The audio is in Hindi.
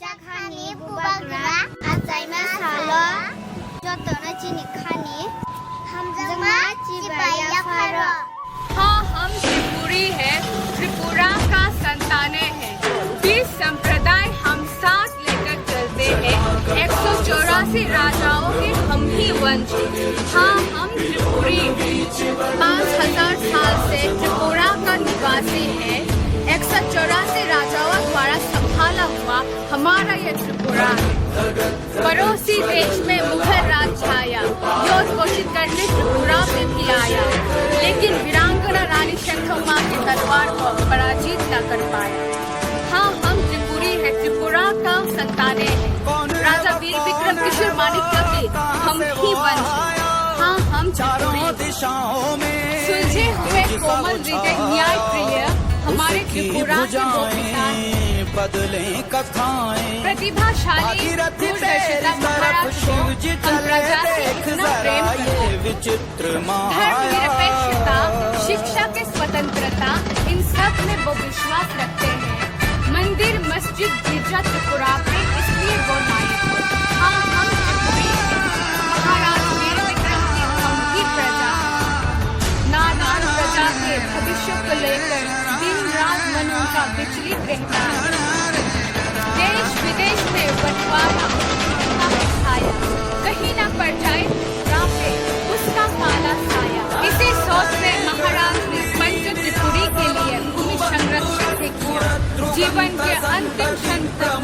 Chakani bubagra azaima salo jotona chinikani hamzama chibaya faro। हाँ, हम त्रिपुरी है, त्रिपुरा का संतानें हैं। 20 संप्रदाय हम साथ लेकर चलते हैं। 184 राजाओं के हम ही वंश। हाँ, हम त्रिपुरी 5000 साल से त्रिपुरा का निवासी है। 184 राजाओं द्वारा संभाला हुआ हमारा ये त्रिपुरा है। पड़ोसी देश में मुगल राज छाया, युद्ध घोषित करने त्रिपुरा में भी आया, लेकिन वीरांगना रानी शंखम्मा की तलवार को पराजित न कर पाया। हाँ, हम त्रिपुरी है, त्रिपुरा का संतानें हैं। राजा वीर विक्रम किशोर माणिक्य के हम ही वंश। हाँ, हम त्रिपुरी सुलझे हुए कोमल हृदय न्याय प्रिय हमारे त्रिपुरा के दो पिता हैं। बदले कथाएं प्रतिभाशाली दूरदर्शिता महाराज को हम प्रजा से इतना प्रेम करते हैं। विचित्र धर्मनिरपेक्षता, शिक्षा के स्वतंत्रता, इन सब में वो विश्वास रखते हैं। मंदिर, मस्जिद, गिरजा त्रिपुरा में इसलिए वो नायक है। हाँ, हम त्रिपुरी हैं। महाराज वीर विक्रम की हम ही प्रजा हैं। नाना प्रजा के भविष्य को लेकर दिन रात मन उनका विचलित रहता है। देश विदेश में बंटवारा छाया, कहीं न पड़ जाए पे उसका काला साया। इसी सोच से महाराज ने पंच त्रिपुरी के लिए भूमि संरक्षण से किया। जीवन के अंतिम क्षण तक